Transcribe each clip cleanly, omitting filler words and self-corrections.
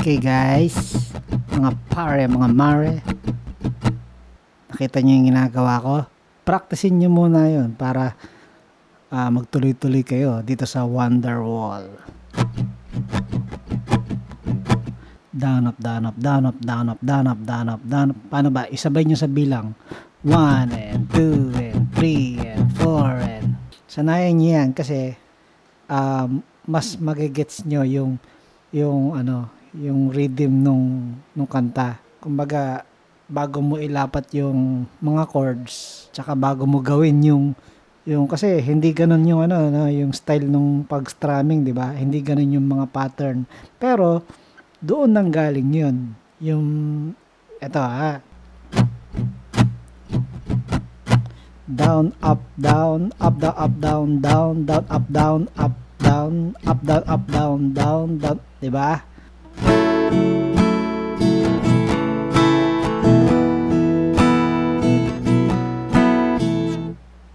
Okay guys, mga pare, mga mare, nakita niyo yung ginagawa ko? Practicein niyo muna yun para magtuloy-tuloy kayo dito sa Wonderwall. Down up, down up, down up, down up, down up, down up, down up. Paano ba? Isabay niyo sa bilang 1 and 2 and 3 and 4 and sanayan niyo yan kasi mas magigets nyo yung rhythm nung kanta. Kumbaga, bago mo ilapat yung mga chords, tsaka bago mo gawin yung kasi hindi ganun yung yung style nung pag-strumming, 'di ba? Hindi ganun yung mga pattern. Pero doon nang galing yun. Yung eto down up down up down up down down down up down up down up down up down down down, 'di ba?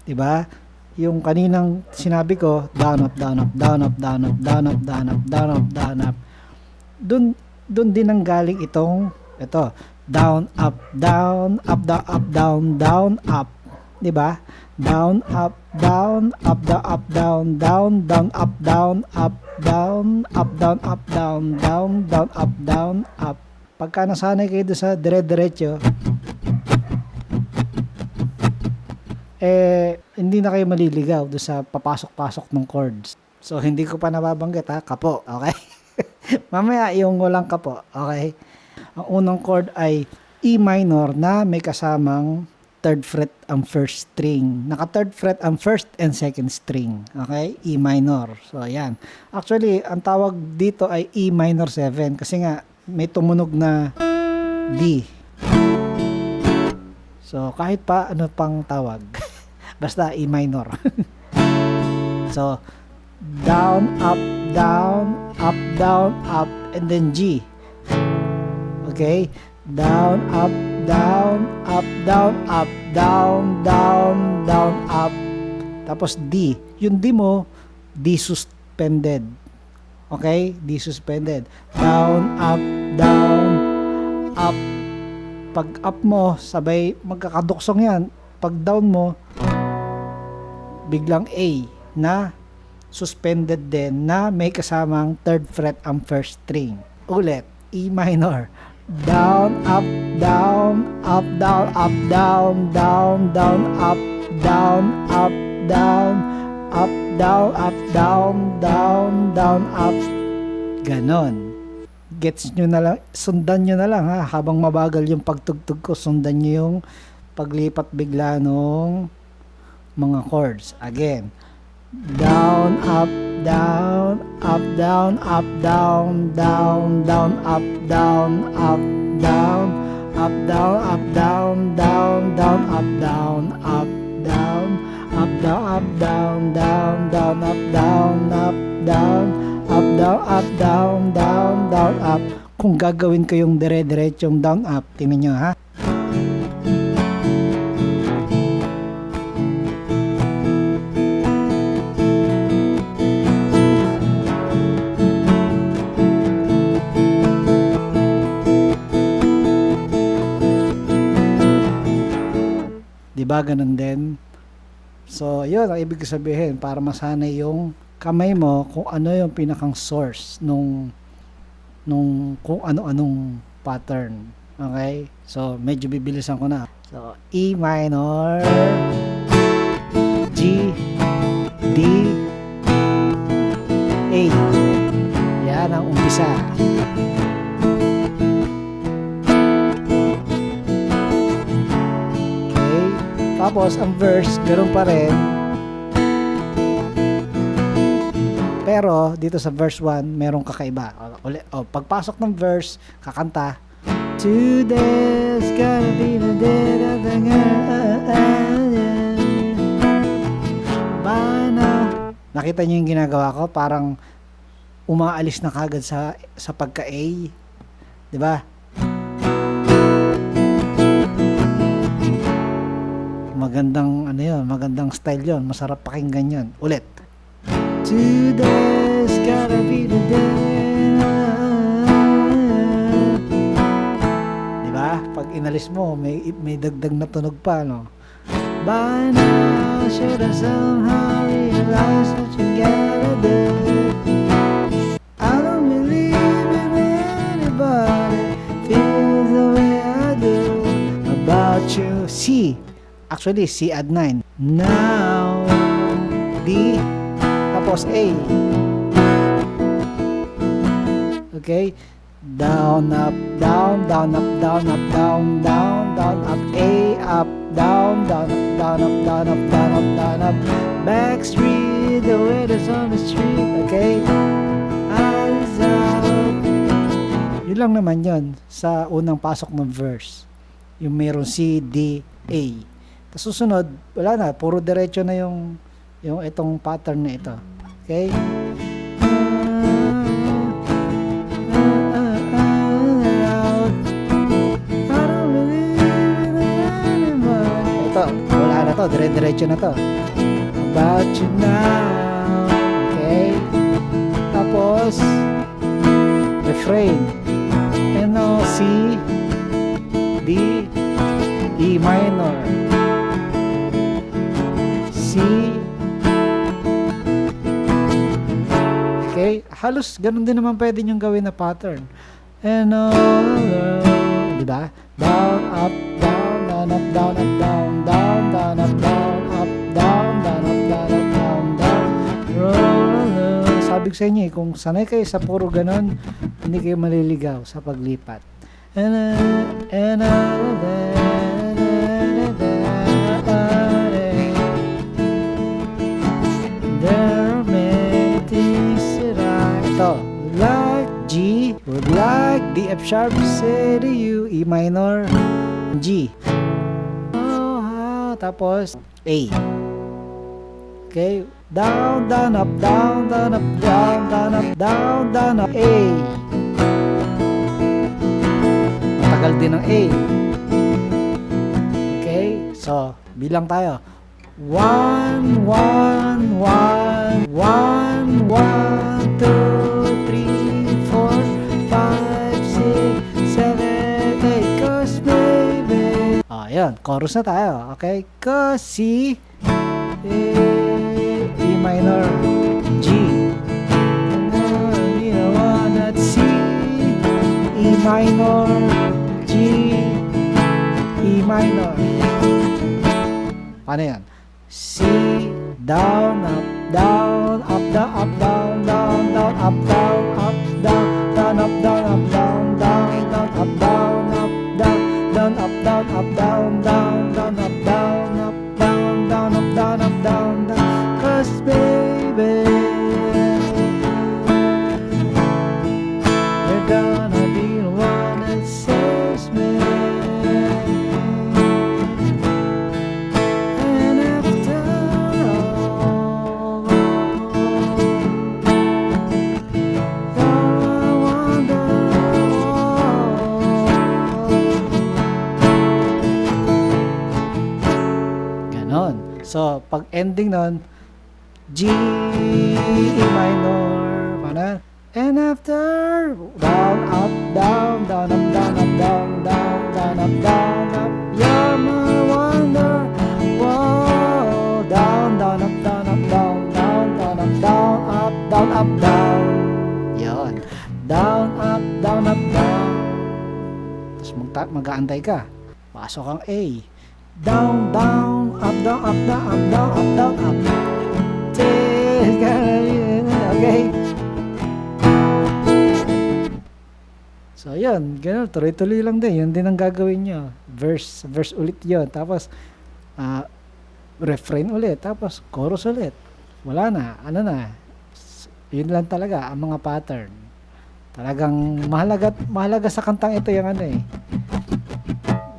Diba? Yung kaninang sinabi ko, down up down up down up down up down up down up down up down up. Dun din ang galing ito, down up down up down up down down up. 'Di ba? Down up down up down up down down down up down up down up down up down down down up down up. Pagka nasanay kayo sa dire-diretso, hindi na kayo maliligaw do sa papasok-pasok ng chords. So hindi ko pa nababanggit kapo, okay? Mamaya yung walang kapo, okay? Ang unang chord ay E minor na may kasamang third fret ang first string. Naka third fret ang first and second string, okay? E minor. So ayan. Actually, ang tawag dito ay E minor 7 kasi nga may tumunog na D. So kahit pa ano pang tawag, basta E minor. So down up down up down up and then G. Okay? Down up down up down up down down down up. Tapos D. Yung D mo, D suspended. Okay? D suspended. Down up up. Pag up mo, sabay magkakaduksong yan. Pag down mo, biglang A na suspended din na may kasamang third fret ang first string. Ulit, E minor. Down, up, down, up, down, up, down, down, down, up, down, up, down, up, down, up, down, down, down, up. Ganon. Gets nyo na lang, sundan nyo na lang habang mabagal yung pagtugtog ko, sundan nyo yung paglipat bigla nung mga chords. Again, down, up, down, up, down, up, down, down, down, up, down, up, down, up, down, up, down, down, down, up, down, up, down, up, down, up, down, down, down, up, down, up, down, up, down, up, down, down, down, up. Kung gagawin ko yung dire-diretsong down, up, tingnan nyo Diba ganun din? So yun ang ibig sabihin, para masanay yung kamay mo kung ano yung pinakang source nung kung ano-anong pattern. Okay? So medyo bibilisan ko na. So E minor, G, D, A. Yan ang umpisa. Okay? Tapos ang verse, ganoon pa rin. Pero dito sa verse 1, merong kakaiba. Pagpasok ng verse, kakanta, today's gonna be the day that the Nakita niyo yung ginagawa ko? Parang umaalis na kagad sa pagka-A. 'Di ba? Magandang magandang style 'yon. Masarap pakinggan 'yon. Ulit. Today's gotta be the day inalis mo, may dagdag na tunog pa, no? By now, should I somehow realize what you gotta do? I don't believe in anybody feels the way I do about you. C. Actually, C add 9. Now, D. Tapos A. Okay? Down, up, down, down, up, down, up, down, down, down, up, A, up, down, down, up, down, up, down, up, down, up, down, up, back street, the weather's on the street, okay? Eyes out. Yun lang naman yun sa unang pasok ng verse. Yung meron C, D, A. Tapos susunod, wala na, puro diretso na yung itong pattern na ito. Okay? Wala na to, dire-diretso na to. About you now. Okay? Tapos refrain. C, D, E minor, C. Okay? Halos ganun din naman pwede niyong gawin na pattern. And diba? Down, up, down, down, up, down, up, down, down, down, up, down, up, down, down, up, down, up, down, down, roll. Sabi ko sa inyo, kung sanay kayo sa puro ganon, hindi kayo maliligaw sa paglipat. There are many things that ito, like G, would like D, F sharp, say to you, E minor, G. Tapos A. Okay, down, down, up, down, down, up, down, down, up, down, down, up, A. Matagal din ang A. Okay, so bilang tayo. 1, 1, 1, 1, 1, 2, 3, 4, 5, 6, 7, 8, 'cause baby. Ayan, chorus na tayo. Okay, 'cause C, E minor, G. You wanna C, E minor, G, E minor. Paano yan? C, down, up, down, up, down, up, down, down, down, up, down, up, down, down, up, down, up, down, down, down, up, down, up, down, down, up, down, up, down, down, down, up, down, up, down, down, up, down, up, down, down. 'Cause baby, you're gonna be the one that saves me. And after all, I wonder. Ganon. So, pag ending nun, G, E minor, paano? And after, down, up, down, down, up, down, up, down, down, down, up, down, up, you're my wonder, whoa, down, down, up, down, up, down, down, down, up, down, up, down, up, down, yun, down, up, down, up, down, tapos mag-aantay ka, pasok ang A, down, down, up, down, up, down, up, down, up, down, up, okay. So, yun. Ganun. Tuloy-tuloy lang din. Yun din ang gagawin nyo. Verse ulit yun. Tapos, refrain ulit. Tapos, chorus ulit. Wala na. Ano na. Yun lang talaga ang mga pattern. Talagang mahalaga sa kantang ito yung ano eh.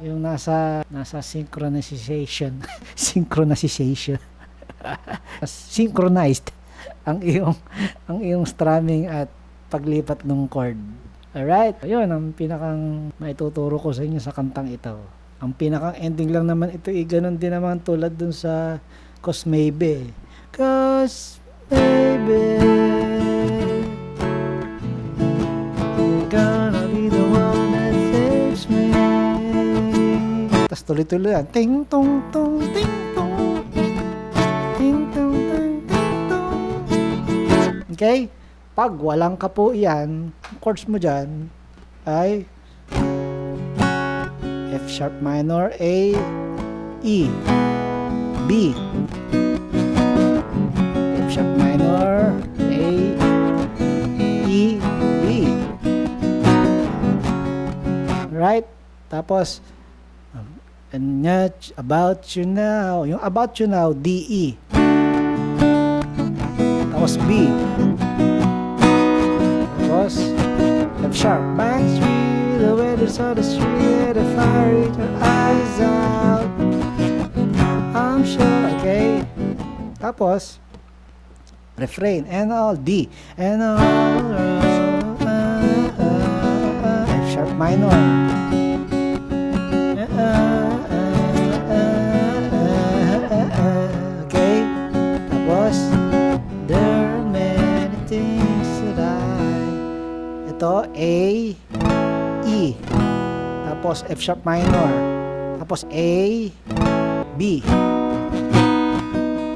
Yung nasa synchronization. Synchronization. Synchronized ang iyong strumming at paglipat ng chord. Alright? Ayun ang pinakang maituturo ko sa inyo sa kantang ito. Ang pinakang ending lang naman ito ganun din naman tulad dun sa 'Cause Maybe. 'Cause maybe you're gonna be the one that saves me. Tapos tuloy-tuloy yan. Ting tong tong ting tong. Ting tong tong ting tong. Okay? Pag walang kapo yan, chords mo dyan ay F sharp minor, A, E, B. F sharp minor, A, E, B. Right? Tapos, and yet, about you now. Yung about you now, D, E. Tapos B. Tapos, F sharp. Back street, the weather's on the street, the fire in your eyes out. I'm sure, okay? Tapos, refrain, and all, D. And all, F sharp minor. Okay? Tapos, there are many things that ito, A, E. Tapos, F sharp minor. Tapos, A, B.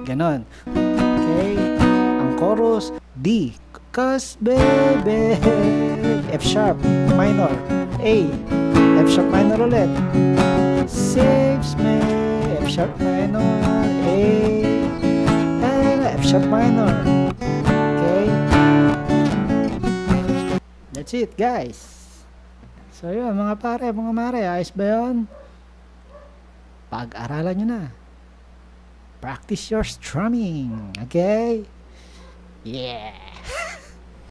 Ganon. Okay? Ang chorus, D. Cause baby, F sharp minor, A, F sharp minor ulit. Saves me, F sharp minor, A, and F sharp minor. Okay? That's it, guys. So yun, mga pare, mga mare, ayos ba yun? Pag-aralan nyo na. Practice your strumming. Okay? Yeah!